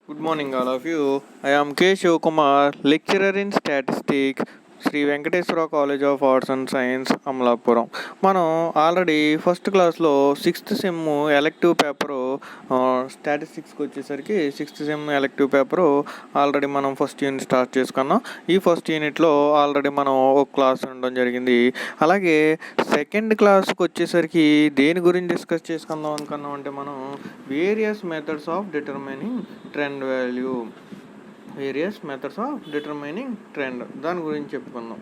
Good morning, all of you. I am K. Shivkumar, lecturer in statistics, Shri Venkateswara college of arts and science Amalapuram. మనం already first క్లాస్లో sixth sem elective paper స్టాటిస్టిక్స్కి వచ్చేసరికి sixth sem elective paper already మనం first unit start చేసుకున్నాం. ఈ first యూనిట్లో already మనం ఒక క్లాస్ ఉండడం జరిగింది. అలాగే సెకండ్ క్లాస్కి వచ్చేసరికి దేని గురించి డిస్కస్ చేసుకుందాం అనుకున్నాం అంటే మనం various methods of determining trend value దాని గురించి చెప్పుకుందాం.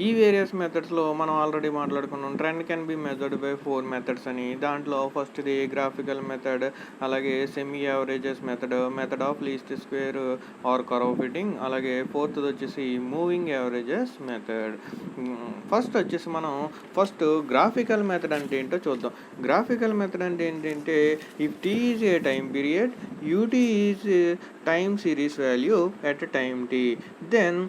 ఈ వేరియస్ మెథడ్స్లో మనం ఆల్రెడీ మాట్లాడుకున్నాం. Trend can be measured by 4 methods అని. దాంట్లో ఫస్ట్ది గ్రాఫికల్ మెథడ్, అలాగే semi averages method of least square or curve fitting, అలాగే ఫోర్త్ది వచ్చేసి moving averages method. First graphical method అంటే ఏంటో చూద్దాం. గ్రాఫికల్ మెథడ్ అంటే ఏంటంటే if T is a time period, UT is time series value at time T, then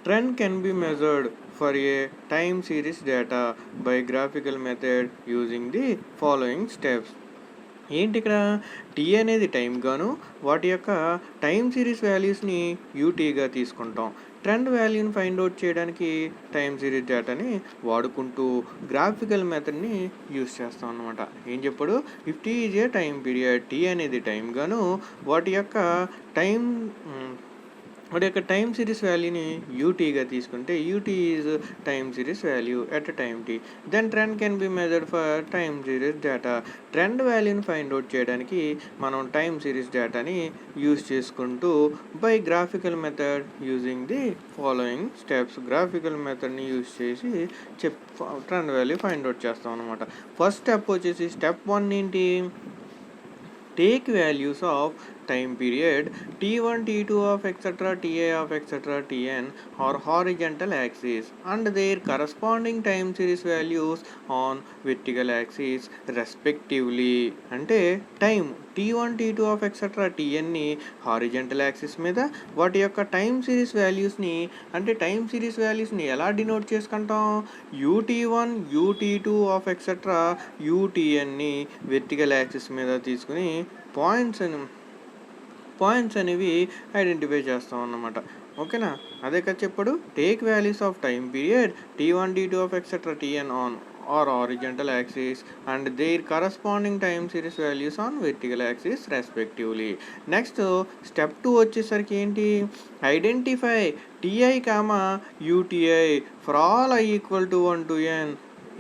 trend can be measured for a time series data by graphical method using the following steps. ఏంటి ఇక్కడ tea అనేది time గాను వాటి యొక్క time series వాల్యూస్ని యూటీగా తీసుకుంటాం. Trend వాల్యూని find out చేయడానికి టైం సిరీస్ డేటాని వాడుకుంటూ గ్రాఫికల్ మెథడ్ని యూస్ చేస్తాం అనమాట. ఏం చెప్పాడు? If T is a time period, T అనేది టైం గాను వాటి యొక్క టైం సిరీస్ వాల్యూని యూటీగా తీసుకుంటే UT is time series value at time T, then trend can be measured for time series data. Trend వాల్యూని ఫైండ్ అవుట్ చేయడానికి మనం టైమ్ సిరీస్ డేటాని యూజ్ చేసుకుంటూ by graphical method using the following steps. Graphical మెథడ్ని use చేసి trend value find out చేస్తాం అనమాట. First step వచ్చేసి step 1 ఏంటి? Take values of time period t1 t2 of etc ta of etc tn or horizontal axis and their corresponding time series values on vertical axis respectively. అంటే time t1 t2 of etc tn ని horizontal axis మీద, వాటి యొక్క time series వాల్యూస్ని ఎలా denote చేసుకుంటాం? ut1 ut2 of etc utn ని vertical axis మీద తీసుకుని పాయింట్స్ అనేవి ఐడెంటిఫై చేస్తాం అన్నమాట. ఓకేనా? అదే కదా చెప్పాడు. Take values of time period t1 t2 of etc tn on or horizontal axis and their corresponding time series values on vertical axis respectively. Next step 2 వచ్చేసరికి ఏంటి? Identify ti, uti for all I equal to 1 to n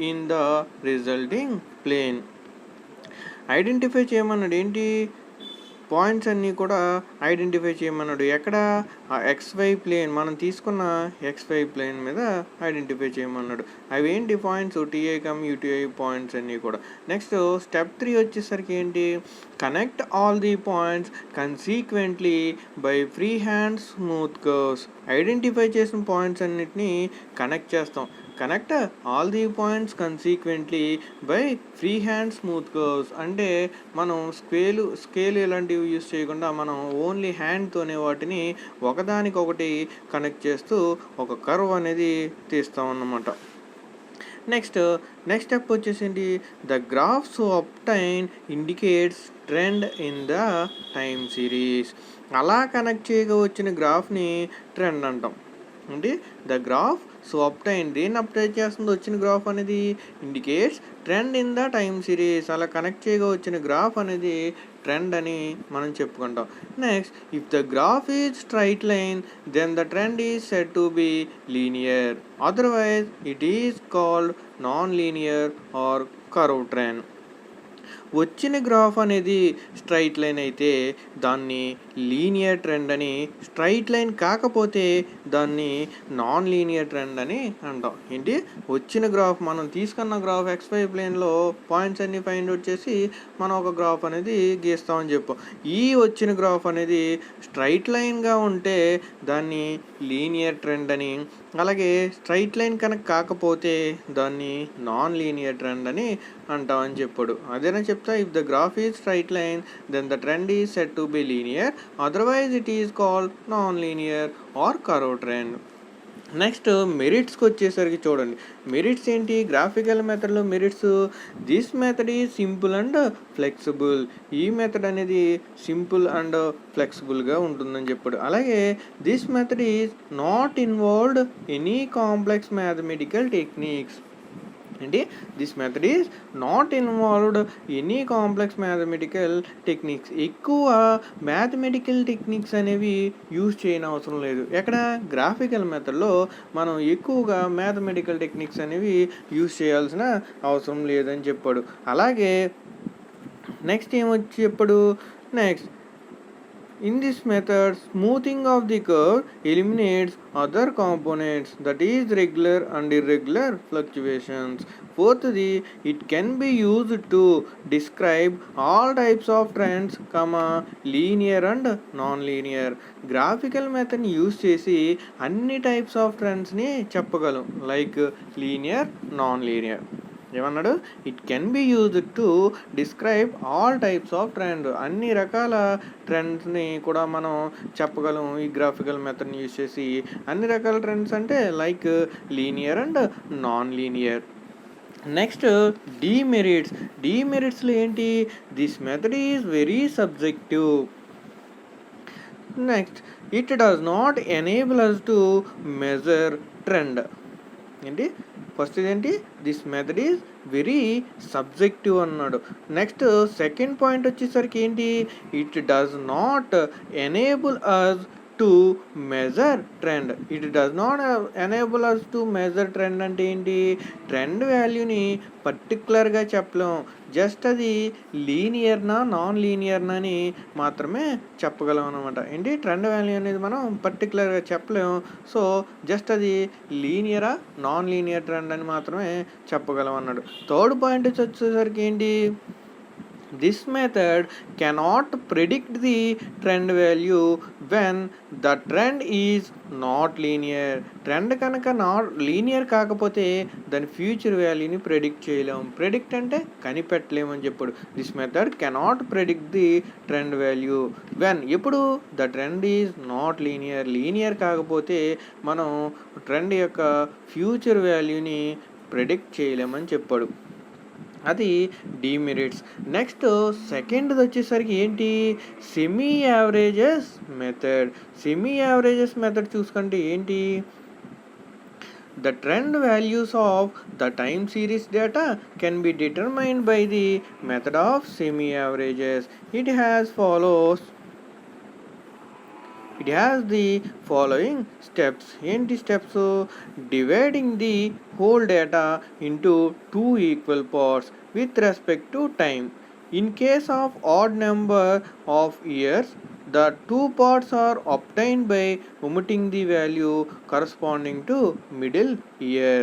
in the resulting plane. Identify చేయమన్నాడు. ఏంటి? Points అన్నీ కూడా identify చేయమన్నాడు. ఎక్కడ? XY plane, మనం తీసుకున్న XY ప్లేన్ మీద ఐడెంటిఫై చేయమన్నాడు. అవి ఏంటి పాయింట్స్? టీఐ యూటీఐ పాయింట్స్ అన్నీ కూడా. నెక్స్ట్ స్టెప్ 3 వచ్చేసరికి ఏంటి? Connect all the points consequently by free hand smooth curves. Identify చేసిన పాయింట్స్ అన్నిటినీ కనెక్ట్ చేస్తాం. Connect all the points consequently by free hand smooth curves అంటే మనం స్కేల్ ఇలాంటివి యూజ్ చేయకుండా మనం ఓన్లీ హ్యాండ్తోనే వాటిని ఒకదానికొకటి కనెక్ట్ చేస్తూ ఒక కర్వ్ అనేది తీస్తాం అన్నమాట. నెక్స్ట్ స్టెప్ వచ్చేసింది the graphs obtain indicates trend in the time series. అలా కనెక్ట్ చేయగా వచ్చిన గ్రాఫ్ని ట్రెండ్ అంటాం. అంటే ద గ్రాఫ్ అబ్టైన్, దేన్ని అప్డేట్ చేస్తుంది? వచ్చిన గ్రాఫ్ అనేది indicates trend in the time series. అలా కనెక్ట్ చేయగా వచ్చిన గ్రాఫ్ అనేది ట్రెండ్ అని మనం చెప్పుకుంటాం. Next if the graph is straight line then the trend is said to be linear, otherwise it is called non linear or curve trend. వచ్చిన graph అనేది straight line అయితే దాన్ని లీనియర్ ట్రెండ్ అని, straight line కాకపోతే దాన్ని non linear trend అని అంటాం. ఏంటి? వచ్చిన గ్రాఫ్, మనం తీసుకున్న గ్రాఫ్ XY ప్లేన్లో పాయింట్స్ అన్ని ఫైండ్ అవుట్ చేసి మనం ఒక గ్రాఫ్ అనేది గీస్తామని చెప్పాం. ఈ వచ్చిన గ్రాఫ్ అనేది స్ట్రైట్ లైన్గా ఉంటే దాన్ని లీనియర్ ట్రెండ్ అని, అలాగే స్ట్రైట్ లైన్ కనుక కాకపోతే దాన్ని నాన్ లీనియర్ ట్రెండ్ అని అంటామని చెప్పాడు. అదేనా చెప్తా. If the graph is straight line then the trend is said to be linear, otherwise it is called non linear or curve trend. Next మెరిట్స్కి వచ్చేసరికి చూడండి. మెరిట్స్ ఏంటి? గ్రాఫికల్ మెథడ్లో merits, this method is simple and flexible. ఈ method అనేది simple and ఫ్లెక్సిబుల్గా ఉంటుందని చెప్పాడు. అలాగే this method is not involved any complex mathematical techniques. ఏంటి? This method is not involved any complex mathematical techniques. ఎక్కువ మ్యాథమెటికల్ టెక్నిక్స్ అనేవి యూజ్ చేయని అవసరం లేదు. ఎక్కడ? గ్రాఫికల్ మెథడ్లో మనం ఎక్కువగా మ్యాథమెటికల్ టెక్నిక్స్ అనేవి యూజ్ చేయాల్సిన అవసరం లేదని చెప్పాడు. అలాగే నెక్స్ట్ ఏమొచ్చి చెప్పాడు? Next, in this method, smoothing of the curve eliminates other components, that is regular and irregular fluctuations. Fourthly, it can be used to describe all types of trends, linear and non-linear. Graphical method ని use చేసి అన్ని types of ట్రెండ్స్ని చెప్పగలం, like linear, non linear. ఏమన్నాడు? It can be used to describe all types of trend. అన్ని రకాల ట్రెండ్స్ని కూడా మనం చెప్పగలం ఈ గ్రాఫికల్ మెథడ్ని యూజ్ చేసి. అన్ని రకాల ట్రెండ్స్ అంటే like linear and non linear. Next, demerits. డీమెరిట్స్లో ఏంటి? This method is very subjective. Next, it does not enable us to measure trend. ఏంటి? ఫస్ట్ ఇదేంటి? This method is very subjective అన్నాడు. నెక్స్ట్ సెకండ్ పాయింట్ వచ్చేసరికి ఏంటి? It does not enable us to measure trend. It does not enable us to measure trend అంటే ఏంటి? Trend వాల్యూని పర్టికులర్గా చెప్పలేం, జస్ట్ అది లీనియర్నా నాన్ లీనియర్నా అని మాత్రమే చెప్పగలం అనమాట. ఏంటి? ట్రెండ్ వాల్యూ అనేది మనం పర్టికులర్గా చెప్పలేం. సో జస్ట్ అది లీనియరా నాన్ లీనియర్ ట్రెండ్ అని మాత్రమే చెప్పగలం అన్నాడు. థర్డ్ పాయింట్ వచ్చేసరికి ఏంటి? This method cannot predict the trend value when the trend is not linear. Trend కనుక నాట్ లీనియర్ కాకపోతే దాని ఫ్యూచర్ వాల్యూని ప్రెడిక్ట్ చేయలేము. ప్రెడిక్ట్ అంటే కనిపెట్టలేమని చెప్పాడు. This method cannot predict the trend value when, ఎప్పుడు? The trend is not linear. Linear కాకపోతే మనం ట్రెండ్ యొక్క ఫ్యూచర్ వాల్యూని ప్రెడిక్ట్ చేయలేమని చెప్పాడు. అది డీమెరిట్స్. నెక్స్ట్ సెకండ్ది వచ్చేసరికి ఏంటి? Semi averages method. Semi averages method చూసుకుంటే ఏంటి? The trend values of the time series data can be determined by the method of semi-averages. It has the following steps. ఏంటి steps? Dividing the whole data into two equal parts with respect to time. In case of odd number of years, the two parts are obtained by omitting the value corresponding to middle year.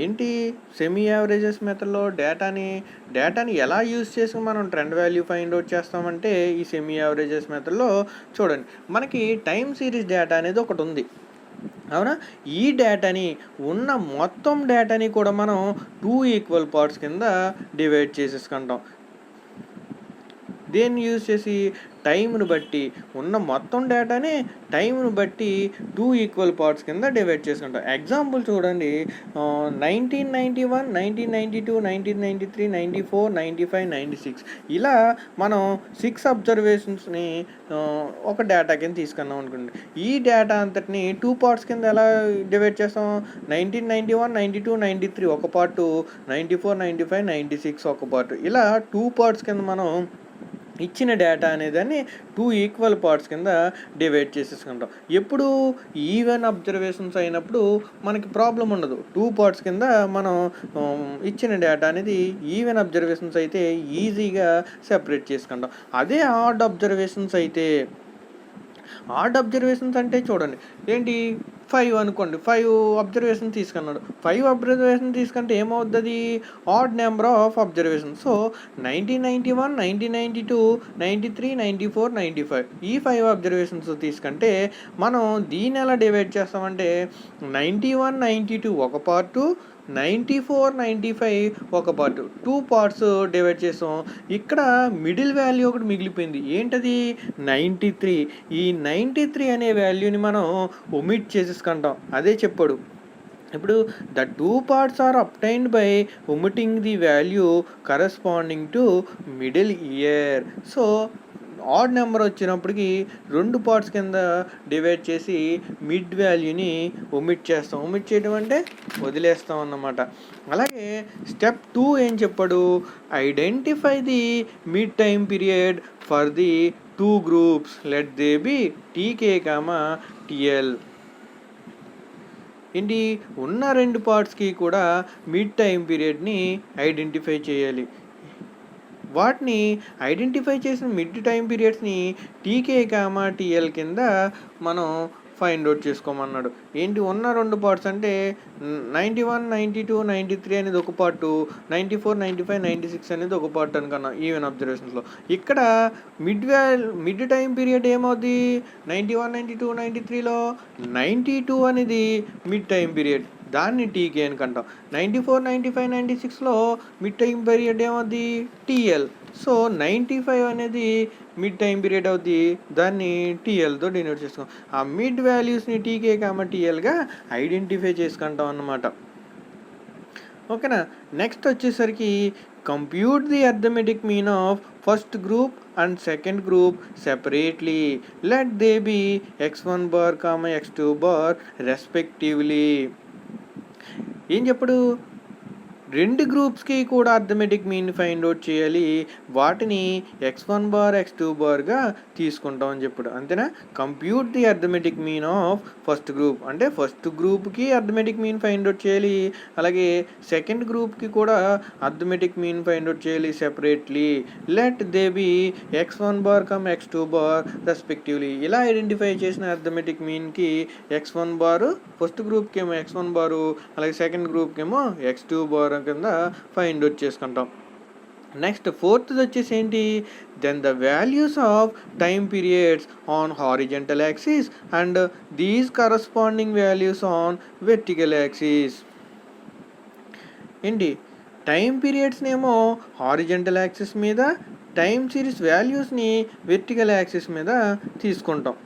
ఏంటి? Semi averages మెథడ్లో డేటాని ఎలా use చేసి మనం trend value find out చేస్తామంటే ఈ semi averages మెథడ్లో చూడండి, మనకి టైం సిరీస్ డేటా అనేది ఒకటి ఉంది, అవునా? ఈ డేటాని ఉన్న మొత్తం డేటాని కూడా మనం 2 ఈక్వల్ పార్ట్స్ కింద డివైడ్ చేసేసుకుంటాం. దేన్ని యూజ్ చేసి? టైంను బట్టి, ఉన్న మొత్తం డేటాని టైంను బట్టి 2 ఈక్వల్ పార్ట్స్ కింద డివైడ్ చేసుకుంటాం. ఎగ్జాంపుల్ చూడండి, 1991, 1992, 1993, 94, 95, 96 ఇలా మనం 6 అబ్జర్వేషన్స్ని ఒక డేటా కింద తీసుకున్నాం అనుకోండి. ఈ డేటా అంతటిని 2 పార్ట్స్ కింద ఎలా డివైడ్ చేస్తాం? 1991, 92, 93 ఒక పార్టు, 94, 95, 96 ఒక పార్టు, ఇలా 2 పార్ట్స్ కింద మనం ఇచ్చిన డేటా అనేదాన్ని 2 ఈక్వల్ పార్ట్స్ కింద డివైడ్ చేసేసుకుంటాం. ఎప్పుడు? ఈవెన్ అబ్జర్వేషన్స్ అయినప్పుడు మనకి ప్రాబ్లం ఉండదు. 2 పార్ట్స్ కింద మనం ఇచ్చిన డేటా అనేది ఈవెన్ అబ్జర్వేషన్స్ అయితే ఈజీగా సెపరేట్ చేసుకుంటాం. అదే ఆడ్ అబ్జర్వేషన్స్ అయితే, ఆడ్ అబ్జర్వేషన్స్ అంటే చూడండి ఏంటి? 5 అనుకోండి, 5 అబ్జర్వేషన్ తీసుకున్నాడు. 5 అబ్జర్వేషన్ తీసుకుంటే ఏమవుతుంది? Odd number of observation. So 1991, 1992, 93, 94, 95 ఈ 5 అబ్జర్వేషన్స్ తీసుకుంటే మనం దీన్ని ఎలా డివైడ్ చేస్తామంటే 91, 92 ఒక పార్టు, 94, 95 ఒక పార్ట్, 2 పార్ట్స్ డివైడ్ చేసాం. ఇక్కడ మిడిల్ వాల్యూ ఒకటి మిగిలిపోయింది. ఏంటది? 93. ఈ 93 అనే వాల్యూని మనం ఒమిట్ చేసేసుకుంటాం. అదే చెప్పాడు. ఇప్పుడు the 2 parts are obtained by omitting the value corresponding to middle year. So odd number వచ్చినప్పటికి 2 పార్ట్స్ కింద డివైడ్ చేసి మిడ్ వాల్యూని ఒమిట్ చేస్తాం. ఒమిట్ చేయడం అంటే వదిలేస్తాం అన్నమాట. అలాగే స్టెప్ 2 ఏం చెప్పాడు? Identify the mid time period for the 2 groups, let they be TK comma TL. ఏంటి? ఉన్న 2 పార్ట్స్కి కూడా మిడ్ టైం పీరియడ్ని ఐడెంటిఫై చేయాలి. వాటిని ఐడెంటిఫై చేసిన మిడ్ టైం పీరియడ్స్ని టీకే కామా టిఎల్ కింద మనం ఫైండ్ అవుట్ చేసుకోమన్నాడు. ఏంటి? ఉన్న 2 పార్ట్స్ అంటే 91, 92, 93 అనేది ఒక పార్టు, 94, 95, 96 అనేది ఒక పార్ట్ అనుకున్నాం ఈవెన్ అబ్జర్వేషన్స్లో. ఇక్కడ మిడ్ టైం పీరియడ్ ఏమవుద్ది? 91, 92, 93లో 92 అనేది మిడ్ టైం పీరియడ్, దాన్ని టీకే అని కంటాం. 94, 95, 96లో మిడ్ టైం పీరియడ్ ఏమవుద్ది? టీఎల్. సో 95 అనేది మిడ్ టైం పీరియడ్ అవుద్ది, దాన్ని టీఎల్తో డినోట్ చేసుకోం. ఆ మిడ్ వాల్యూస్ని టీకే కామా టీఎల్గా ఐడెంటిఫై చేసుకుంటాం అన్నమాట. ఓకేనా? నెక్స్ట్ వచ్చేసరికి compute the arithmetic mean of first group and second group separately, let they be x1 bar comma x2 bar respectively. ఏం చెప్పడు? 2 గ్రూప్స్కి కూడా అర్థమెటిక్ మీన్ ఫైండ్ అవుట్ చేయాలి. వాటిని x1 బార్ x2 బార్గా తీసుకుంటాం అని చెప్పాడు. అంతేనా? Compute the arithmetic mean of first group అంటే ఫస్ట్ గ్రూప్కి అర్థమెటిక్ మీన్ ఫైండ్ అవుట్ చేయాలి. అలాగే సెకండ్ గ్రూప్కి కూడా అర్థమెటిక్ మీన్ ఫైండ్ అవుట్ చేయాలి separately. Let they be x1 bar come x2 bar respectively. ఇలా ఐడెంటిఫై చేసిన అర్థమెటిక్ మీన్కి x1 బారు, ఫస్ట్ గ్రూప్కి ఏమో x1 బారు, అలాగే సెకండ్ గ్రూప్కి ఏమో x2 బార్ కింద ఫైండ్ అవుట్ చేసుకుంటాం. నెక్స్ట్ ఫోర్త్ వచ్చేసి ఏంటి? Then the values of time periods on horizontal axis and these corresponding values on vertical axis. ఏంటి? టైం పీరియడ్స్ని ఏమో హారిజంటల్ యాక్సిస్ మీద, టైం సిరీస్ వాల్యూస్ని వెర్టికల్ యాక్సిస్ మీద తీసుకుంటాం.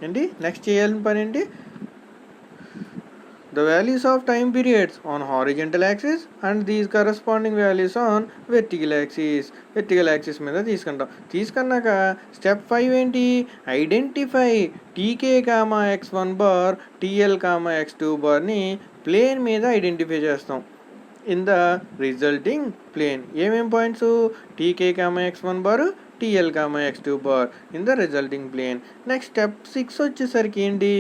ఏంటి నెక్స్ట్ చేయాల్సిన పని ఏంటి? the values of time periods on horizontal axis and these corresponding values on vertical axis మీద తీసుకున్నాక స్టెప్ 5 ఏంటి? Identify t k comma x1 bar t l comma x2 బార్ని ప్లేన్ మీద ఐడెంటిఫై చేస్తాం ఇన్ ద రిజల్టింగ్ ప్లేన్. ఏమేం points? T k comma x1 bar, t l comma x2 bar in the resulting plane. Next step 6 వచ్చేసరికి ఏంటి?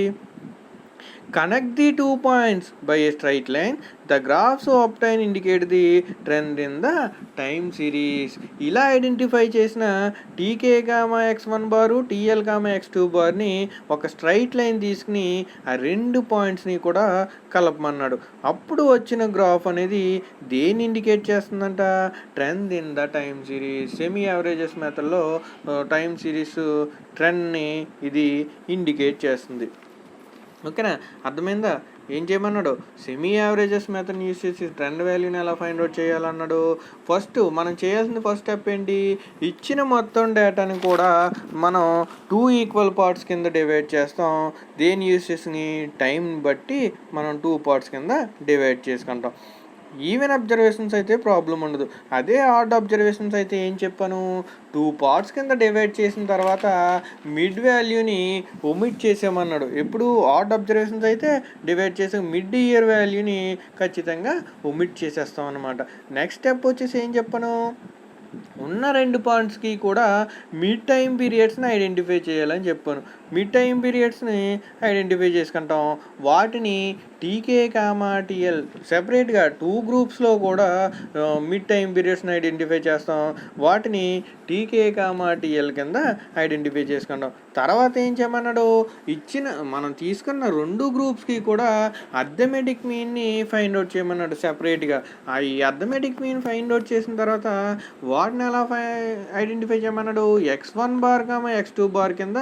connect the 2 points by a straight line. The graphs obtained indicate the trend in the time series. ఇలా identify చేసిన టీకే comma x1 బారు, TL comma x2 బార్ని ఒక straight line తీసుకుని ఆ 2 పాయింట్స్ని కూడా కలపమన్నాడు. అప్పుడు వచ్చిన గ్రాఫ్ అనేది దేన్ని ఇండికేట్ చేస్తుందంట? Trend in the time series. Semi averages మెథడ్లో టైమ్ సిరీస్ ట్రెండ్ని ఇది ఇండికేట్ చేస్తుంది. ఓకేనా? అర్థమైందా? ఏం చేయమన్నాడు? సెమీ యావరేజెస్ మెథడ్ని యూస్ చేసి ట్రెండ్ వాల్యూని ఎలా ఫైండ్ అవుట్ చేయాలన్నాడు. ఫస్ట్ మనం చేయాల్సిన ఫస్ట్ స్టెప్ ఏంటి? ఇచ్చిన మొత్తం డేటాని కూడా మనం 2 ఈక్వల్ పార్ట్స్ కింద డివైడ్ చేస్తాం. దేని యూస్ చేసి? టైం బట్టి మనం 2 పార్ట్స్ కింద డివైడ్ చేసుకుంటాం. ఈవెన్ అబ్జర్వేషన్స్ అయితే ప్రాబ్లం ఉండదు. అదే ఆడ్ అబ్జర్వేషన్స్ అయితే ఏం చెప్పాను? 2 పార్ట్స్ కింద డివైడ్ చేసిన తర్వాత మిడ్ వాల్యూని ఒమిట్ చేసామన్నాడు. ఎప్పుడు ఆడ్ అబ్జర్వేషన్స్ అయితే డివైడ్ చేసే మిడ్ ఇయర్ వాల్యూని ఖచ్చితంగా ఒమిట్ చేసేస్తాం అన్నమాట. నెక్స్ట్ స్టెప్ వచ్చేసి ఏం చెప్పాను? ఉన్న 2 పాయింట్స్కి కూడా మిడ్ టైం పీరియడ్స్ని ఐడెంటిఫై చేయాలని చెప్పాను. మిడ్ టైం పీరియడ్స్ని ఐడెంటిఫై చేసుకుంటాం. వాటిని టీకే కామా టిఎల్ సెపరేట్గా 2 గ్రూప్స్లో కూడా మిడ్ టైం పీరియడ్స్ని ఐడెంటిఫై చేస్తాం. వాటిని టీకే కామా టిఎల్ కింద ఐడెంటిఫై చేసుకుంటాం. తర్వాత ఏం చేయమన్నాడు? మనం తీసుకున్న 2 గ్రూప్స్కి కూడా అర్థమెటిక్ మీన్ని ఫైండ్ అవుట్ చేయమన్నాడు సెపరేట్గా. ఈ అర్థమెటిక్ మీన్ ఫైండ్ అవుట్ చేసిన తర్వాత వాటిని ఎలా ఐడెంటిఫై చేయమన్నాడు? x1 bar comma x2 bar కింద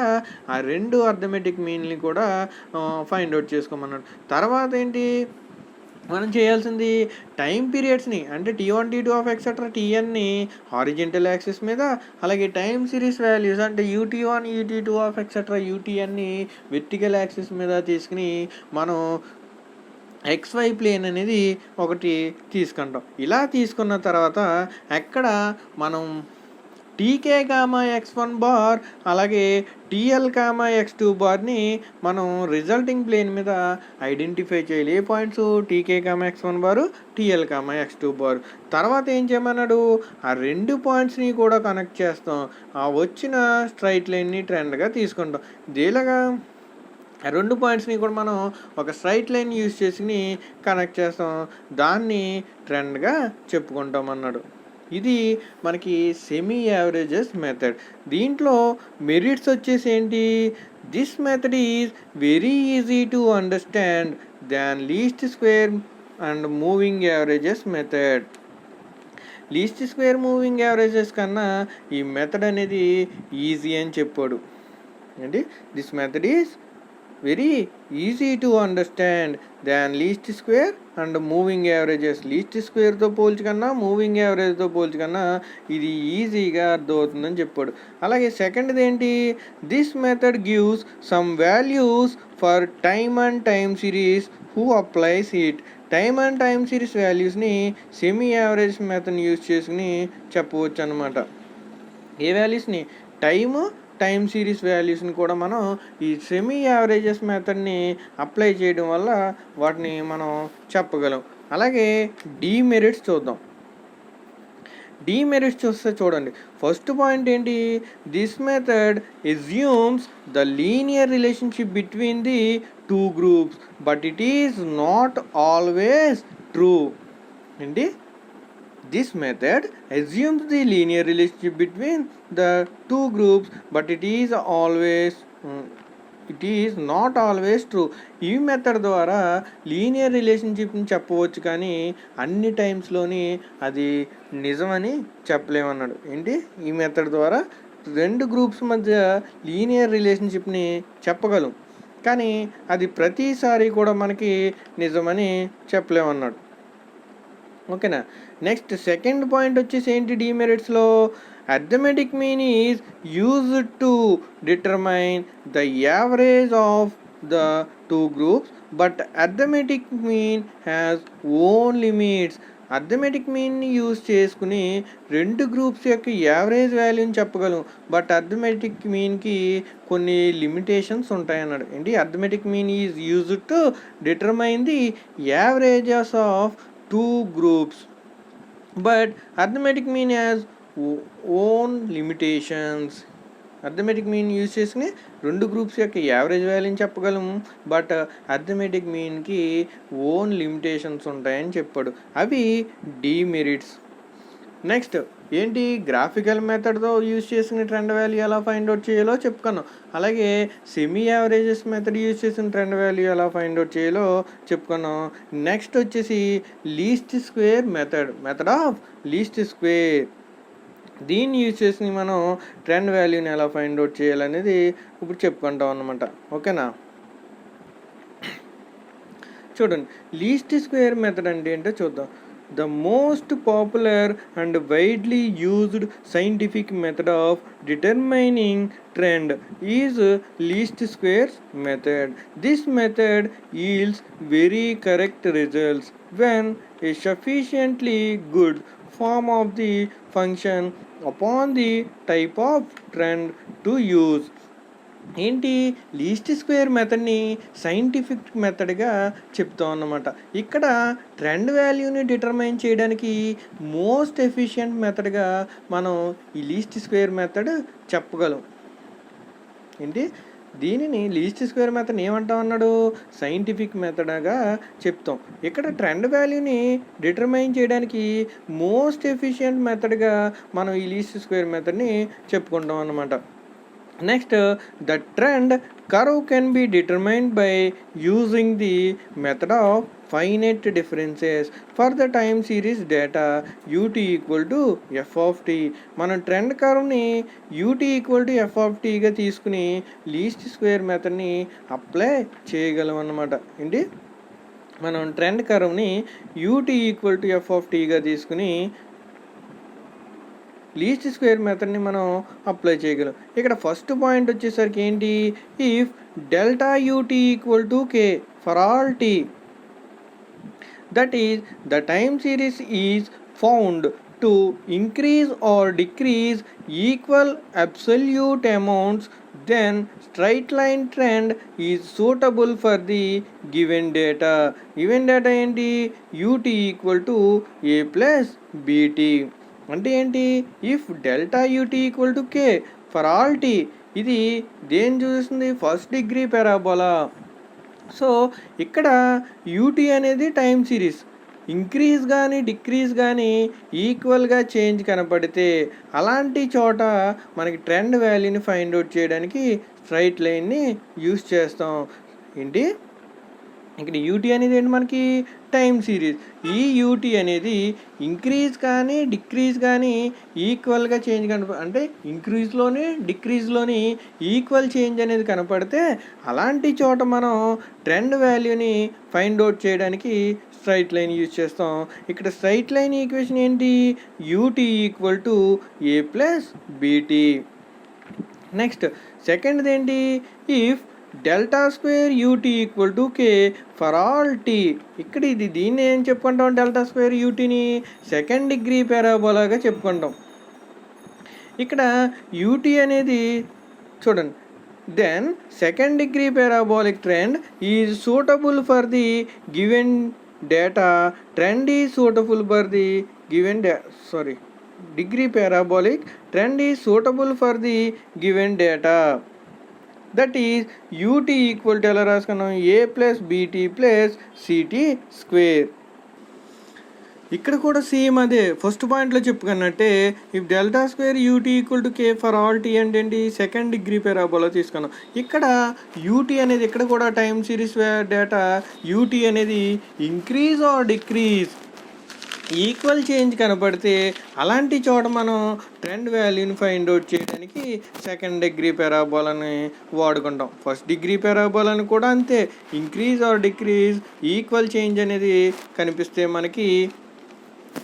ఆ 2 అర్థమెటిక్ మీన్ని కూడా ఫైండ్ అవుట్ చేసుకోమన్నాడు. తర్వాత ఏంటి? మనం చేయాల్సింది టైం పీరియడ్స్ని అంటే T1 T2 ఆఫ్ ఎక్సెట్రా Tnని హారిజెంటల్ యాక్సిస్ మీద, అలాగే టైం సిరీస్ వాల్యూస్ అంటే UT1 UT2 ఆఫ్ ఎక్సెట్రా UTnని వెర్టికల్ యాక్సిస్ మీద తీసుకుని మనం XY ప్లేన్ అనేది ఒకటి తీసుకుంటాం. ఇలా తీసుకున్న తర్వాత ఎక్కడ మనం టీకే కామా X1 బార్ అలాగే TL కామా X2 బార్ని మనం రిజల్టింగ్ ప్లేన్ మీద ఐడెంటిఫై చేయాలి. ఏ పాయింట్స్? టీకే కామా X1 బారు, TL కామా X2 బారు. తర్వాత ఏం చేయమన్నాడు? ఆ రెండు పాయింట్స్ని కూడా కనెక్ట్ చేస్తాం. ఆ వచ్చిన స్ట్రైట్ లైన్ని ట్రెండ్గా తీసుకుంటాం. ఇదేలాగా రెండు పాయింట్స్ని కూడా మనం ఒక స్ట్రైట్ లైన్ యూజ్ చేసుకుని కనెక్ట్ చేస్తాం. దాన్ని ట్రెండ్గా చెప్పుకుంటాం అన్నాడు. ఇది మనకి సెమీ యావరేజెస్ మెథడ్. దీంట్లో మెరిట్స్ వచ్చేసి ఏంటి? This method is very easy to understand than least square and moving averages method. Least square moving averages కన్నా ఈ మెథడ్ అనేది ఈజీ అని చెప్పాడు. ఏంటి? This method is very easy to understand than least square and moving averages. Least స్క్వేర్తో పోల్చుకన్నా moving యావరేజ్తో పోల్చుకన్నా ఇది ఈజీగా అర్థమవుతుందని చెప్పాడు. అలాగే సెకండ్ది ఏంటి? This method gives some values for time and time series who applies it. Time and time series వాల్యూస్ని సెమీ యావరేజ్ మెథడ్ని యూజ్ చేసుకుని చెప్పవచ్చు అనమాట. ఏ వాల్యూస్ని? టైము టైం సిరీస్ వాల్యూస్ని కూడా మనం ఈ సెమీ యావరేజెస్ మెథడ్ని అప్లై చేయడం వల్ల వాటిని మనం చెప్పగలం. అలాగే డీమెరిట్స్ చూద్దాం. డీమెరిట్స్ చూస్తే చూడండి. ఫస్ట్ పాయింట్ ఏంటి? This method assumes the linear relationship between the two groups but it is not always true. ఏంటి? This method assumes the linear relationship between the two groups, but it is not always true. ఈ method ద్వారా linear రిలేషన్షిప్ని చెప్పవచ్చు కానీ అన్ని టైమ్స్లోని అది నిజమని చెప్పలేమన్నాడు. ఏంటి? ఈ మెథడ్ ద్వారా రెండు గ్రూప్స్ మధ్య లీనియర్ రిలేషన్షిప్ని చెప్పగలం కానీ అది ప్రతిసారి కూడా మనకి నిజమని చెప్పలేమన్నాడు. ఓకేనా? నెక్స్ట్ సెకండ్ పాయింట్ వచ్చేసి ఏంటి డీమెరిట్స్లో? Arithmetic mean is used to determine the average of the two groups but arithmetic mean has own limits. Arithmetic మీన్ని యూజ్ చేసుకుని రెండు గ్రూప్స్ యొక్క యావరేజ్ వాల్యూని చెప్పగలం బట్ అర్థమెటిక్ మీన్కి కొన్ని లిమిటేషన్స్ ఉంటాయన్నాడు. ఏంటి? Arithmetic mean is used to determine the averages of two groups but arithmetic mean has own limitations. Arithmetic mean use చేసుకుని రెండు గ్రూప్స్ యొక్క యావరేజ్ వాల్యూని చెప్పగలం బట్ అర్థమెటిక్ మీన్కి ఓన్ లిమిటేషన్స్ ఉంటాయని చెప్పాడు. అవి డీమెరిట్స్. నెక్స్ట్ ఏంటి? గ్రాఫికల్ మెథడ్తో యూజ్ చేసిన ట్రెండ్ వాల్యూ ఎలా ఫైండ్ అవుట్ చేయాలో చెప్పుకున్నాం. అలాగే సెమీ యావరేజెస్ మెథడ్ యూజ్ చేసిన ట్రెండ్ వాల్యూ ఎలా ఫైండ్ అవుట్ చేయాలో చెప్పుకున్నాం. నెక్స్ట్ వచ్చేసి least square method of least square. దీన్ని యూజ్ చేసి మనం ట్రెండ్ వాల్యూని ఎలా ఫైండ్ అవుట్ చేయాలనేది ఇప్పుడు చెప్పుకుంటాం అన్నమాట. ఓకేనా? చూడండి, లీస్ట్ స్క్వేర్ మెథడ్ అంటే ఏంటో చూద్దాం. The most popular and widely used scientific method of determining trend is least squares method. This method yields very correct results when a sufficiently good form of the function upon the type of trend to use. ఏంటి? Least square మెథడ్ని scientific మెథడ్గా చెప్తాం అన్నమాట. ఇక్కడ trend వాల్యూని determine చేయడానికి most efficient మెథడ్గా మనం ఈ least square method చెప్పగలం. ఏంటి? దీనిని లీస్ట్ స్క్వేర్ మెథడ్ ఏమంటాం అన్నాడు? సైంటిఫిక్ మెథడ్గా చెప్తాం. ఇక్కడ ట్రెండ్ వాల్యూని డిటర్మైన్ చేయడానికి మోస్ట్ ఎఫిషియెంట్ మెథడ్గా మనం ఈ లీస్ట్ స్క్వేర్ మెథడ్ని చెప్పుకుంటాం అన్నమాట. Next, the trend curve can be determined by using the method of finite differences for the time series data ut equal to f of t. మనం trend కర్వ్ని ut equal to f of t గా తీసుకుని least square మెథడ్ని apply చేయగలం అన్నమాట. ఏంటి? మనం trend కర్వ్ని u t equal to f of టీగా తీసుకుని లీస్ట్ స్క్వేర్ మెథడ్ని మనం అప్లై చేయగలం. ఇక్కడ ఫస్ట్ పాయింట్ వచ్చేసరికి ఏంటి, if delta UT equal to K for all T, that is the time series is found to increase or decrease equal absolute amounts, then straight line trend is suitable for the given data. Given data ఏంటి, ut equal to a plus bt. అంటే ఏంటి, if delta ut equal to k for all t, ఇది దేని చూస్తుంది, first degree parabola. So ఇక్కడ ut అనేది time series, increase కానీ decrease కానీ ఈక్వల్గా చేంజ్ కనపడితే అలాంటి చోట మనకి ట్రెండ్ వాల్యూని ఫైండ్ అవుట్ చేయడానికి స్ట్రైట్ లైన్ని యూస్ చేస్తాం. ఏంటి, ఇక్కడ యూటీ అనేది ఏంటి, మనకి టైం సిరీస్. ఈ యూటీ అనేది ఇంక్రీజ్ కానీ డిక్రీజ్ కానీ ఈక్వల్గా చేంజ్ అంటే ఇంక్రీజ్లోని డిక్రీజ్లోని ఈక్వల్ చేంజ్ అనేది కనపడితే అలాంటి చోట మనం ట్రెండ్ వాల్యూని ఫైండ్ అవుట్ చేయడానికి స్ట్రైట్ లైన్ యూజ్ చేస్తాం. ఇక్కడ స్ట్రైట్ లైన్ ఈక్వేషన్ ఏంటి, UT equal to A plus b t. Next second ఏంటి, if delta square u t equal to K for all t. ఇక్కడ దీన్ని ఏం చెప్పుకుంటాం, డెల్టా స్క్వేర్ యూటీని సెకండ్ డిగ్రీ పారాబోలాగా చెప్పుకుంటాం. ఇక్కడ యూటీ అనేది చూడండి, then second degree parabolic trend is suitable for the given data, trend is suitable for the given degree parabolic trend is suitable for the given data, that is ut equal to ఎలా రాసుకున్నాం, a plus bt plus ct square. ఇక్కడ కూడా same అదే first పాయింట్లో చెప్పుకున్నట్టే, if delta square u t equal to K for all t అంటే ఏంటి, second degree parabola తీసుకున్నాం. ఇక్కడ యూటీ అనేది ఇక్కడ కూడా టైం సిరీస్ డేటా, యూటీ అనేది increase or decrease equal change కనపడితే అలాంటి చోట మనం ట్రెండ్ వాల్యూని ఫైండ్ అవుట్ చేయడానికి సెకండ్ డిగ్రీ పారాబోలాని వాడుకుంటాం. ఫస్ట్ డిగ్రీ పారాబోలాని కూడా అంతే, increase or decrease equal change అనేది కనిపిస్తే మనకి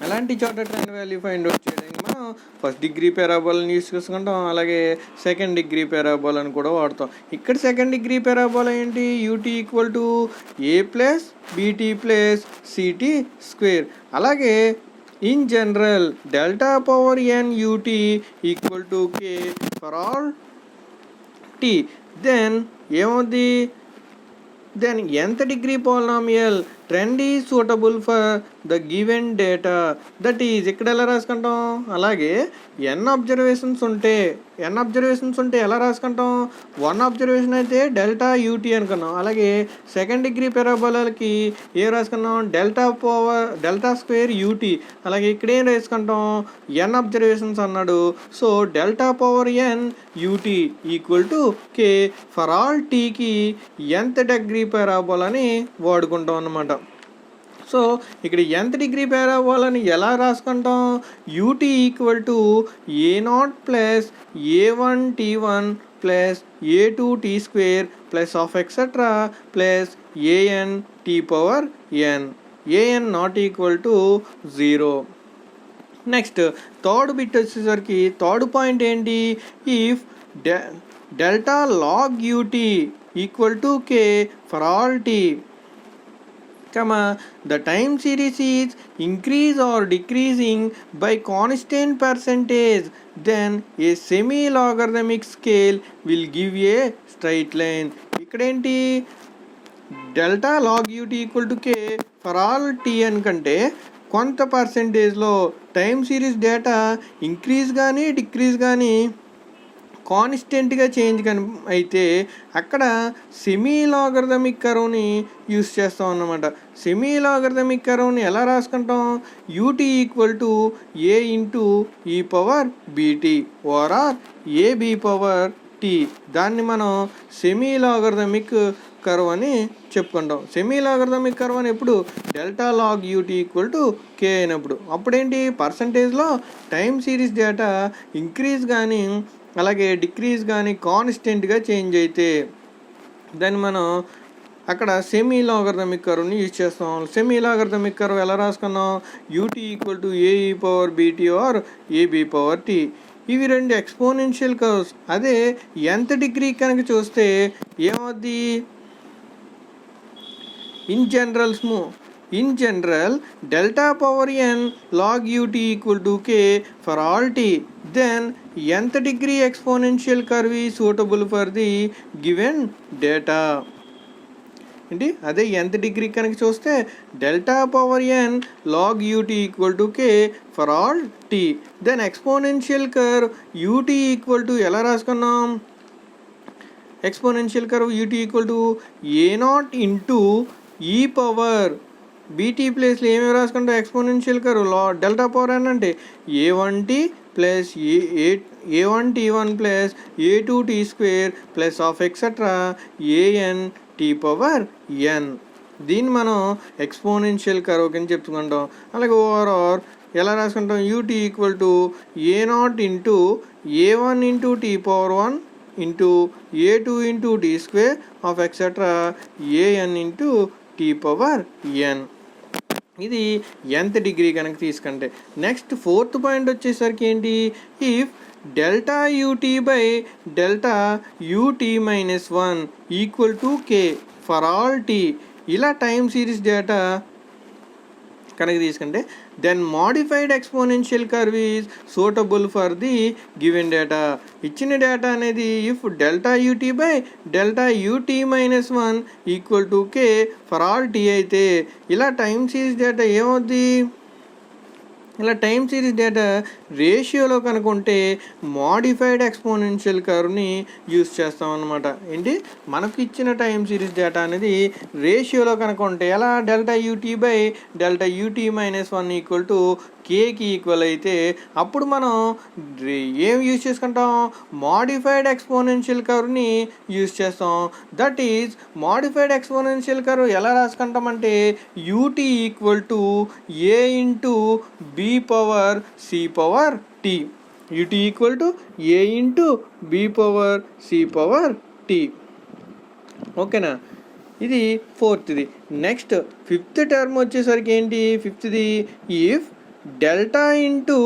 అలాంటి చోట ట్రెండ్ వాల్యూ ఫైండ్ అవుట్ చేయడానికి మనం ఫస్ట్ డిగ్రీ పారాబోలాని యూస్ చేసుకుంటాం. అలాగే సెకండ్ డిగ్రీ పారాబోలాని కూడా వాడతాం. ఇక్కడ సెకండ్ డిగ్రీ పారాబోలా ఏంటి, UT equal to A plus b t plus c t square. అలాగే in general delta power N UT equal to K for all t, then ఏమవుద్ది, then nth degree polynomial trend is suitable for the given data, that is ఇక్కడ ఎలా రాసుకుంటాం, అలాగే n observations ఉంటే ఎలా రాసుకుంటాం, 1 observation అయితే డెల్టా యూటీ అనుకున్నాం. అలాగే సెకండ్ డిగ్రీ పారాబోలాకి ఏం రాసుకున్నాం, డెల్టా స్క్వేర్ యూటీ. అలాగే ఇక్కడ ఏం రాసుకుంటాం, n అబ్జర్వేషన్స్ అన్నాడు. So delta power n u t equal to K for all టీకి nth డిగ్రీ పారాబోలాని వాడుకుంటాం అన్నమాట. సో ఇక్కడ nth డిగ్రీ పారాబోలాని ఎలా రాసుకుంటాం, UT equal to a naught plus a one t one plus a two t square plus of etcetera plus a n t power n, a n not equal to 0. Next third bit వచ్చేసరికి third point ఏంటి, if delta log UT equal to K for all tea, the time series is increase or decreasing by constant percentage, then a semi logarithmic scale will give a straight line. ఇక్కడ ఏంటి, delta log UT equal to K for all T అనుకంటే కొంత పర్సెంటేజ్లో time series data increase కానీ decrease కానీ కాన్స్టెంట్గా change అయితే అక్కడ సెమీ లాగరిథమిక్ కర్వ్ని యూస్ చేస్తాం అన్నమాట. సెమీ లాగరిథమిక్ కర్వ్ని ఎలా రాసుకుంటాం, UT equal to A into ఈ power BT or AB power T. దాన్ని మనం సెమీ లాగరిథమిక్ కర్వ్ అని చెప్పుకుంటాం. సెమీ లాగరిథమిక్ కర్వ్ అని ఎప్పుడు, delta log UT equal to K అయినప్పుడు. అప్పుడేంటి, పర్సంటేజ్లో టైం సిరీస్ డేటా ఇంక్రీజ్ కానీ అలాగే డిక్రీజ్ కానీ కాన్స్టెంట్గా చేంజ్ అయితే దాన్ని మనం అక్కడ సెమీ లాగరిథమిక్ కర్వ్ని యూజ్ చేస్తాం. సెమీ లాగరిథమిక్ కర్వ్ ఎలా రాసుకున్నాం? UT equal to AE power BT or AB power T. ఇవి రెండు ఎక్స్పోనెన్షియల్ కర్వ్స్. అదే nth డిగ్రీ కనుక చూస్తే ఏమవుద్ది? In general, delta power n log ut equal to k for all t. Then nth degree exponential curve is suitable for the given data. ఏంటి? అదే nth degree కనుక చూస్తే delta power n log ut equal to k for all t. Then exponential curve ut equal to ఎలా రాసుకున్నాం? Exponential curve ut equal to a0 into ఈ power BT ప్లేస్లో ఏమేమి రాసుకుంటాం? Exponential curve delta power n అంటే a1t plus a1t1 plus a2t square plus of etcetera an t power n. దీన్ని మనం exponential curve కింద చెప్పుకుంటాం. అలాగే ఓవరాల్ ఎలా రాసుకుంటాం? UT equal to a0 into a1 into t power 1 into a2 into t square of etcetera an into t power n. ఇది nth degree కనుక తీసుకుంటే. నెక్స్ట్ ఫోర్త్ పాయింట్ వచ్చేసరికి ఏంటి? If delta UT by delta UT minus 1 equal to K for all T. ఇలా time series data కనుక తీసుకుంటే then modified exponential curve is suitable for the given data. ఇచ్చిన data అనేది if delta UT by delta UT minus 1 equal to K for all T అయితే ఇలా time series data ఏమవుద్ది? ఇలా time series data రేషియోలో కనుకుంటే modified exponential కర్వ్ని use చేస్తాం అన్నమాట. ఏంటి? మనకు ఇచ్చిన టైమ్ సిరీస్ డేటా అనేది రేషియోలో కనుకుంటే ఎలా? Delta UT by delta UT minus 1 equal to కేకి ఈక్వల్ అయితే అప్పుడు మనం ఏం యూజ్ చేసుకుంటాం? మోడిఫైడ్ ఎక్స్పోనెన్షియల్ కర్వ్ని యూజ్ చేస్తాం. That is modified exponential curve ఎలా రాసుకుంటామంటే UT equal to A into B power C power T. UT equal to A into B power C power T. ఓకేనా? ఇది ఫోర్త్ది. నెక్స్ట్ ఫిఫ్త్ టర్మ్ వచ్చేసరికి ఏంటి? ఫిఫ్త్ది ఇఫ్ డెల్టా ఇంటూ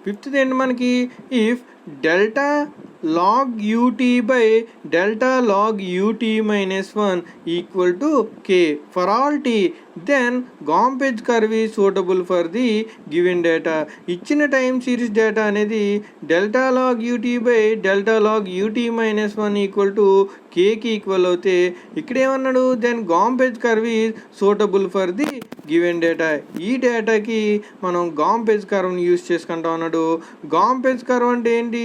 ఫిఫ్త్ది ఏంటి మనకి? If delta log ut by delta log ut minus 1 equal to k for all t, then Gomez curve is suitable for the given data. ఇచ్చిన టైమ్ సిరీస్ డేటా అనేది delta log UT by delta log UT minus 1 equal to కేకి ఈక్వల్ అవుతే ఇక్కడ ఏమన్నాడు? Then Gomez curve is suitable for the given data. ఈ డేటాకి మనం Gomez curveని use చేసుకుంటాం అన్నాడు. Gomez curve అంటే ఏంటి?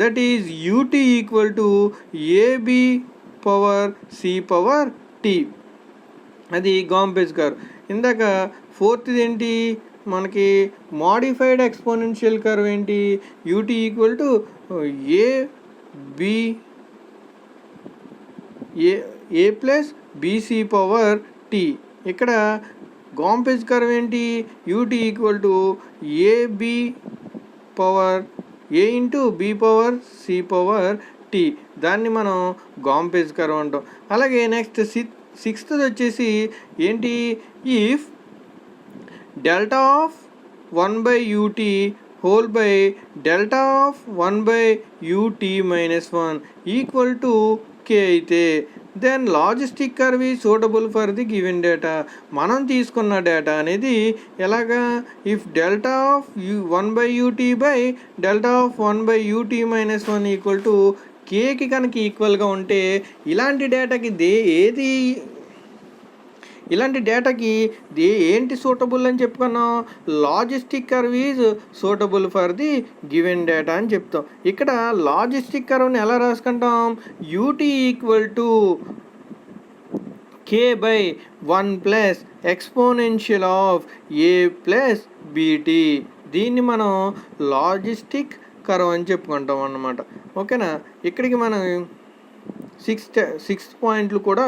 That is UT equal to AB power C power T. అది Gomez కర్వ్. ఇందాక ఫోర్త్ది ఏంటి మనకి? మోడిఫైడ్ ఎక్స్పోనెన్షియల్ కర్వ్ ఏంటి? UT equal to A plus BC power T. ఇక్కడ Gomez కర్వ్ ఏంటి? UT equal to AB power A into B power C power T. దాన్ని మనం Gomez కర్వ్ అంటాం. అలాగే నెక్స్ట్ సిక్స్త్ వచ్చేసి ఏంటి? If delta of 1/ut whole by delta of 1/ut minus 1 equal to K అయితే then logistic curve is suitable for the given data. మనం తీసుకున్న data అనేది ఎలాగా? If delta of 1/ut by delta of 1/ut minus 1 equal to కేకి కనుక ఈక్వల్గా ఉంటే ఇలాంటి డేటాకి ఏంటి సూటబుల్ అని చెప్పుకున్నాం? Logistic curve is suitable for the given data అని చెప్తాం. ఇక్కడ లాజిస్టిక్ కర్వ్ని ఎలా రాసుకుంటాం? UT equal to K by 1 plus exponential of A plus BT. దీన్ని మనం లాజిస్టిక్ కర్వ్ అని చెప్పుకుంటాం అన్నమాట. ఓకేనా? ఇక్కడికి మనం సిక్స్ పాయింట్లు కూడా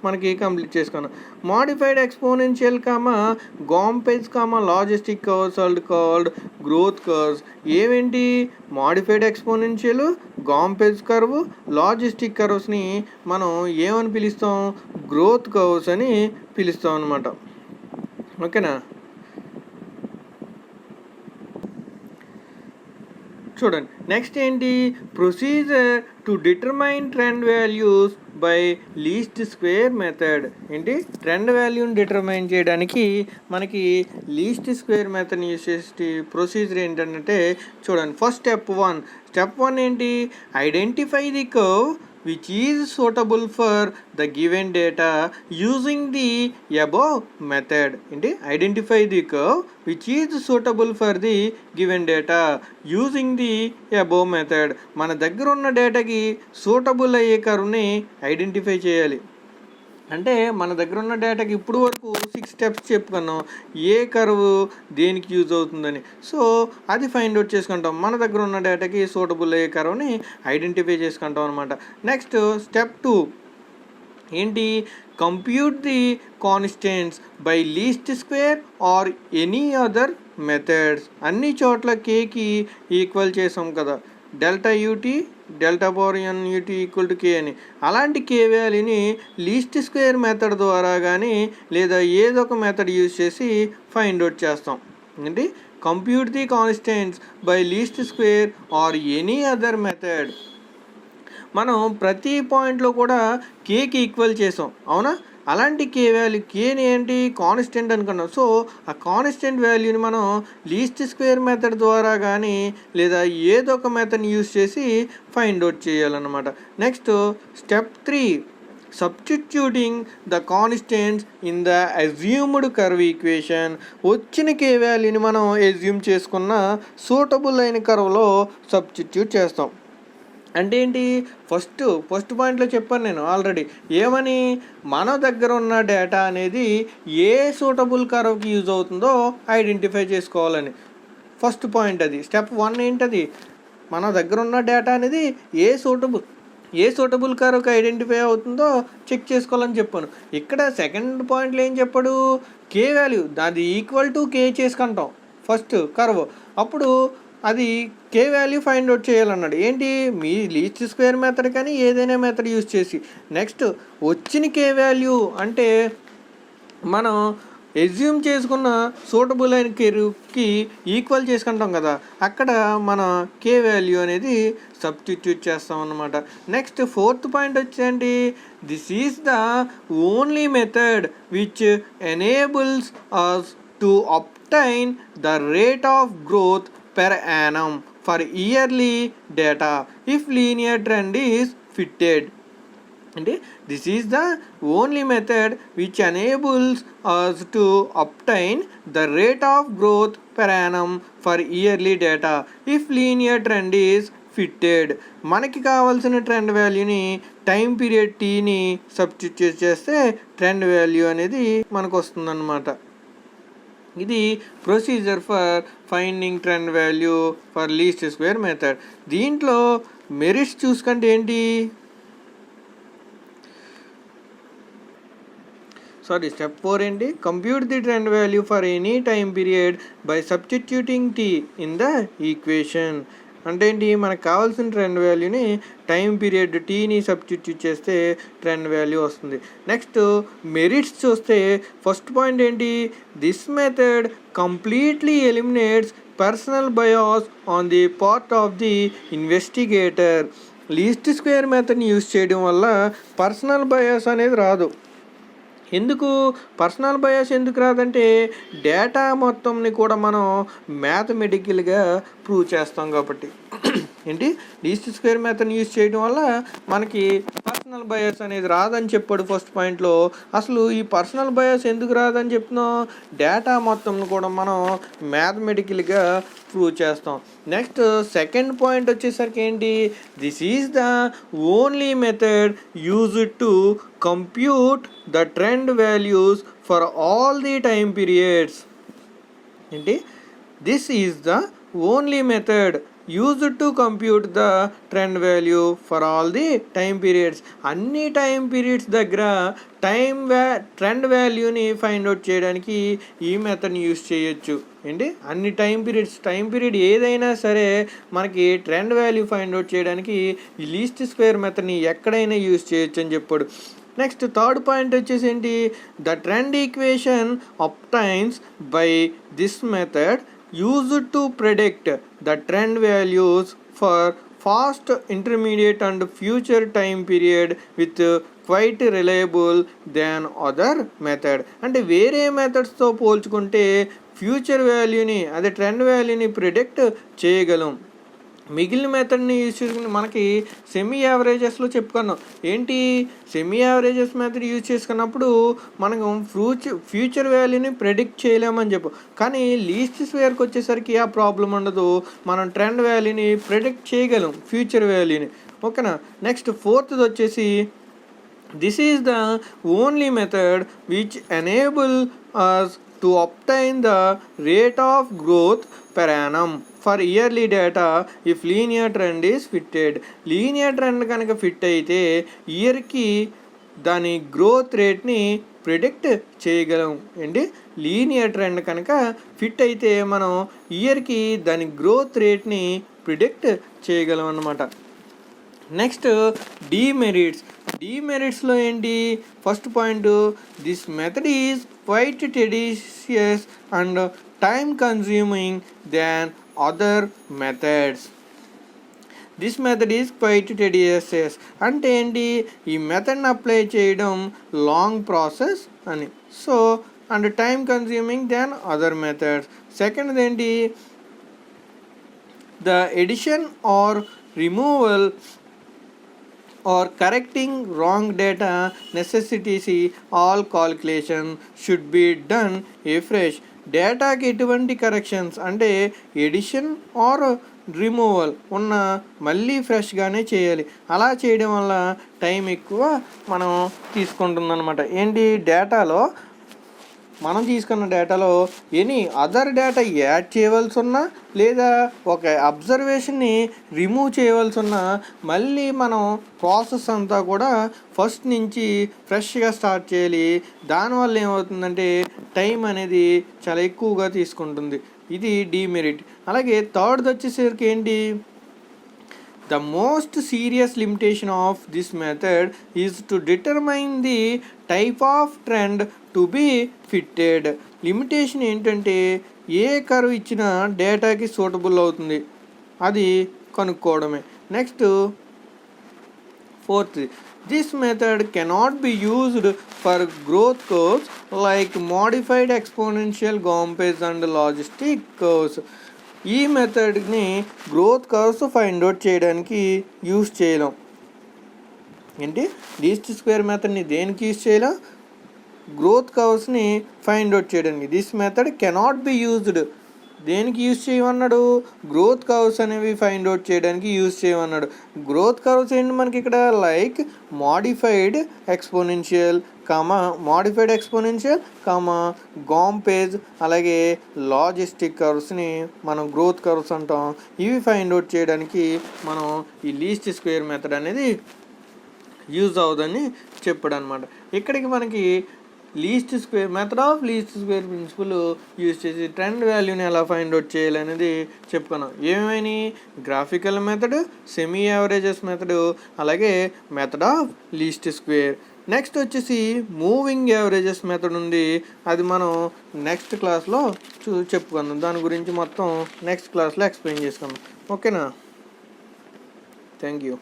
మనకి కంప్లీట్ చేసుకున్నాం. Modified exponential Gompertz logistic curves are called growth curves. ఏవేంటి? Modified exponential, Gompertz curve, logistic కర్వ్స్ని మనం ఏమని పిలుస్తాం? గ్రోత్ కర్వ్స్ అని పిలుస్తాం అన్నమాట. ఓకేనా? చూడండి, నెక్స్ట్ ఏంటి? Procedure to determine trend values by least square method. ఏంటి? ట్రెండ్ వాల్యూని డిటర్మైన్ చేయడానికి మనకి లీస్ట్ స్క్వేర్ మెథడ్ యూజ్ చేసే ప్రొసీజర్ ఏంటంటే చూడండి, ఫస్ట్ స్టెప్ వన్ ఏంటి? Identify the curve which is suitable for the given data using the above method. ఏంటి? Identify the curve which is suitable for the given data using the above method. మన దగ్గర ఉన్న డేటాకి suitable అయ్యే కర్వ్ని identify చేయాలి. అంటే మన దగ్గర ఉన్న డేటాకి ఇప్పుడు వరకు 6 స్టెప్స్ చెప్పుకున్నాం, ఏ కర్వ్ దేనికి యూజ్ అవుతుందని. సో అది ఫైండ్ అవుట్ చేసుకుంటాం. మన దగ్గర ఉన్న డేటాకి సూటబుల్ అయ్యే కర్వ్ని ఐడెంటిఫై చేసుకుంటాం అనమాట. నెక్స్ట్ స్టెప్ 2 ఏంటి? Compute the constants by least square or any other methods. అన్ని చోట్ల కేకి ఈక్వల్ చేసాం కదా, delta UT delta power N UT equal to K అని. అలాంటి కే వాల్యూని లీస్ట్ స్క్వేర్ మెథడ్ ద్వారా కానీ లేదా ఏదో ఒక మెథడ్ యూజ్ చేసి ఫైండ్ అవుట్ చేస్తాం. ఏంటి? Compute the constants by least square or any other method. మనం ప్రతి పాయింట్లో కూడా కేకి ఈక్వల్ చేసాం, అవునా? అలాంటి కే వాల్యూ, కేని ఏంటి? కాన్స్టెంట్ అనుకున్నాం. సో ఆ కాన్స్టెంట్ వాల్యూని మనం లీస్ట్ స్క్వేర్ మెథడ్ ద్వారా కానీ లేదా ఏదో ఒక మెథడ్ని యూజ్ చేసి ఫైండ్ అవుట్ చేయాలన్నమాట. Next step 3 substituting the constants in the assumed curve equation. వచ్చిన కే వాల్యూని మనం అజ్యూమ్ చేసుకున్న సూటబుల్ అయిన కర్వ్లో సబ్స్టిట్యూట్ చేస్తాం. అంటే ఏంటి? ఫస్ట్ పాయింట్లో చెప్పాను నేను ఆల్రెడీ. ఏమని? మన దగ్గర ఉన్న డేటా అనేది ఏ సూటబుల్ కర్వ్కి యూజ్ అవుతుందో ఐడెంటిఫై చేసుకోవాలని. ఫస్ట్ పాయింట్ అది. స్టెప్ 1 ఏంటది? మన దగ్గర ఉన్న డేటా అనేది ఏ సూటబుల్ కర్వ్కి ఐడెంటిఫై అవుతుందో చెక్ చేసుకోవాలని చెప్పాను. ఇక్కడ సెకండ్ పాయింట్లో ఏం చెప్పాడు? కే వాల్యూ అది ఈక్వల్ టు కే చేసుకుంటాం ఫస్ట్ కర్వ్. అప్పుడు అది కే వాల్యూ ఫైండ్ అవుట్ చేయాలన్నాడు. ఏంటి? మీ లీస్ట్ స్క్వేర్ మెథడ్ కానీ ఏదైనా మెథడ్ యూజ్ చేసి. నెక్స్ట్ వచ్చిన కే వాల్యూ అంటే మనం ఎజ్యూమ్ చేసుకున్న సూటబుల్ అయిన కర్వ్కి ఈక్వల్ చేసుకుంటాం కదా, అక్కడ మన కే వాల్యూ అనేది సబ్స్టిట్యూట్ చేస్తాం అన్నమాట. నెక్స్ట్ ఫోర్త్ పాయింట్ వచ్చేంటి? This is the only method which enables us to obtain the rate of growth per annum for yearly data if linear trend is fitted. అంటే this is the only method which enables us to obtain the rate of growth per annum for yearly data if linear trend is fitted. మనకి కావాల్సిన trend వాల్యూని time period టీని substitute చేస్తే trend value అనేది మనకు వస్తుందన్నమాట. ఇది procedure for finding trend value for least square method. దీంట్లో మెరిట్స్ చూసుకుంటే ఏంటి? స్టెప్ 4 ఏంటి? Compute the trend value for any time period by substituting T in the equation. అంటే ఏంటి? మనకు కావాల్సిన ట్రెండ్ వాల్యూని టైం పీరియడ్ టీని సబ్స్టిట్యూట్ చేస్తే ట్రెండ్ వాల్యూ వస్తుంది. నెక్స్ట్ మెరిట్స్ చూస్తే ఫస్ట్ పాయింట్ ఏంటి? This method completely eliminates personal bias on the part of the investigator. Least square మెథడ్ని యూజ్ చేయడం వల్ల పర్సనల్ బయాస్ అనేది రాదు. ఎందుకు పర్సనల్ బయాస్ ఎందుకు రాదంటే డేటా మొత్తంని కూడా మనం మ్యాథమెటికల్గా ప్రూవ్ చేస్తాం కాబట్టి. ఏంటి? లీస్ట్ స్క్వేర్ మెథడ్ని యూజ్ చేయడం వల్ల మనకి పర్సనల్ బయాస్ అనేది రాదని చెప్పాడు ఫస్ట్ పాయింట్లో. అసలు ఈ పర్సనల్ బయాస్ ఎందుకు రాదని చెప్తున్నాం? డేటా మొత్తం కూడా మనం మ్యాథమెటికల్గా ప్రూవ్ చేస్తాం. నెక్స్ట్ సెకండ్ పాయింట్ వచ్చేసరికి ఏంటి? This is the only method used to compute the trend values for all the time periods. ఏంటి? This is the only method used to compute the trend value for all the time periods. అన్ని time periods దగ్గర trend వాల్యూని find out చేయడానికి ఈ మెథడ్ని use చేయొచ్చు. ఏంటి అన్ని time period ఏదైనా సరే మనకి ట్రెండ్ వాల్యూ ఫైండ్ అవుట్ చేయడానికి ఈ లీస్ట్ స్క్వేర్ మెథడ్ని ఎక్కడైనా యూస్ చేయొచ్చు అని చెప్పాడు. నెక్స్ట్ థర్డ్ పాయింట్ వచ్చేసి ఏంటి, the trend equation obtains by this method used to predict the trend values for past, intermediate and future time period with quite reliable than other method. అంటే వేరే మెథడ్స్తో పోల్చుకుంటే future వాల్యూని అదే ట్రెండ్ వాల్యూని predict చేయగలం. మిగిలిన మెథడ్ని యూజ్ చేసుకుని మనకి సెమీ యావరేజెస్లో చెప్పుకున్నాం. ఏంటి సెమీ యావరేజెస్ మెథడ్ యూజ్ చేసుకున్నప్పుడు మనకు ఫ్యూచర్ వాల్యూని ప్రెడిక్ట్ చేయలేమని చెప్పు. కానీ లీస్ట్ స్క్వేర్కి వచ్చేసరికి ఆ ప్రాబ్లం ఉండదు, మనం ట్రెండ్ వాల్యూని ప్రెడిక్ట్ చేయగలం ఫ్యూచర్ వాల్యూని. ఓకేనా. నెక్స్ట్ ఫోర్త్ది వచ్చేసి this is the only method which enable us to obtain the rate of growth per annum for yearly data if linear trend is fitted. Linear trend కనుక fit అయితే ఇయర్కి దాని growth రేట్ని predict చేయగలం. ఏంటి linear trend కనుక fit అయితే మనం ఇయర్కి దాని గ్రోత్ రేట్ని ప్రిడిక్ట్ చేయగలం అన్నమాట. నెక్స్ట్ డీమెరిట్స్లో ఏంటి, first point, this method is quite tedious and time consuming than other methods. This method is quite tedious అంటే ఏంటి, ఈ మెథడ్ని అప్లై చేయడం లాంగ్ ప్రాసెస్ అని. So and time consuming than other methods. Second ఏంటి, the addition or removal or correcting wrong data necessitates all calculation should be done afresh. డేటాకి ఎటువంటి corrections అంటే edition or removal ఉన్న మళ్ళీ ఫ్రెష్గానే చేయాలి. అలా చేయడం వల్ల టైం ఎక్కువ మనం తీసుకుంటుందన్నమాట. ఏంటి డేటాలో మనం తీసుకున్న డేటాలో ఎనీ అదర్ డేటా యాడ్ చేయవలసి ఉన్నా లేదా ఒక అబ్జర్వేషన్ని రిమూవ్ చేయవలసి ఉన్నా మళ్ళీ మనం ప్రాసెస్ అంతా కూడా ఫస్ట్ నుంచి ఫ్రెష్గా స్టార్ట్ చేయాలి. దానివల్ల ఏమవుతుందంటే టైం అనేది చాలా ఎక్కువగా తీసుకుంటుంది. ఇది డీమెరిట్. అలాగే థర్డ్ వచ్చేసరికి ఏంటి, the most serious limitation of this method is to determine the type of trend to be fitted. Limitation ఏంటంటే ఏ కర్వ్ ఇచ్చిన డేటాకి సూటబుల్ అవుతుంది అది కనుక్కోవడమే. Next fourth, this method cannot be used for growth curves like modified exponential Gompertz and logistic curves. ఈ మెథడ్ని growth curves find out చేయడానికి యూజ్ చేయలేం. ఏంటి లీస్ట్ స్క్వేర్ మెథడ్ని దేనికి యూజ్ చేయలేం, గ్రోత్ కర్వ్స్ని ఫైండ్ అవుట్ చేయడానికి. This method cannot be used దేనికి యూజ్ చేయమన్నాడు, గ్రోత్ కర్వ్స్ అనేవి ఫైండ్ అవుట్ చేయడానికి యూజ్ చేయమన్నాడు. గ్రోత్ కర్వ్స్ ఏంటి మనకి ఇక్కడ, లైక్ మోడిఫైడ్ ఎక్స్పోనెన్షియల్ గాంపేజ్ అలాగే లాజిస్టిక్ కర్వ్స్ని మనం గ్రోత్ కర్వ్స్ అంటాం. ఇవి ఫైండ్ అవుట్ చేయడానికి మనం ఈ లీస్ట్ స్క్వేర్ మెథడ్ అనేది యూజ్ అవుదని చెప్పాడు అనమాట. ఇక్కడికి మనకి method of least square principle use చేసి ట్రెండ్ వాల్యూని ఎలా ఫైండ్ అవుట్ చేయాలనేది చెప్పుకున్నాం. ఏమేమి, graphical method, semi averages method, అలాగే method of least square. Next వచ్చేసి మూవింగ్ యావరేజెస్ మెథడ్ ఉంది, అది మనం నెక్స్ట్ క్లాస్లో చెప్పుకుందాం. దాని గురించి మొత్తం నెక్స్ట్ క్లాస్లో ఎక్స్ప్లెయిన్ చేసుకుందాం. ఓకేనా, థ్యాంక్ యూ.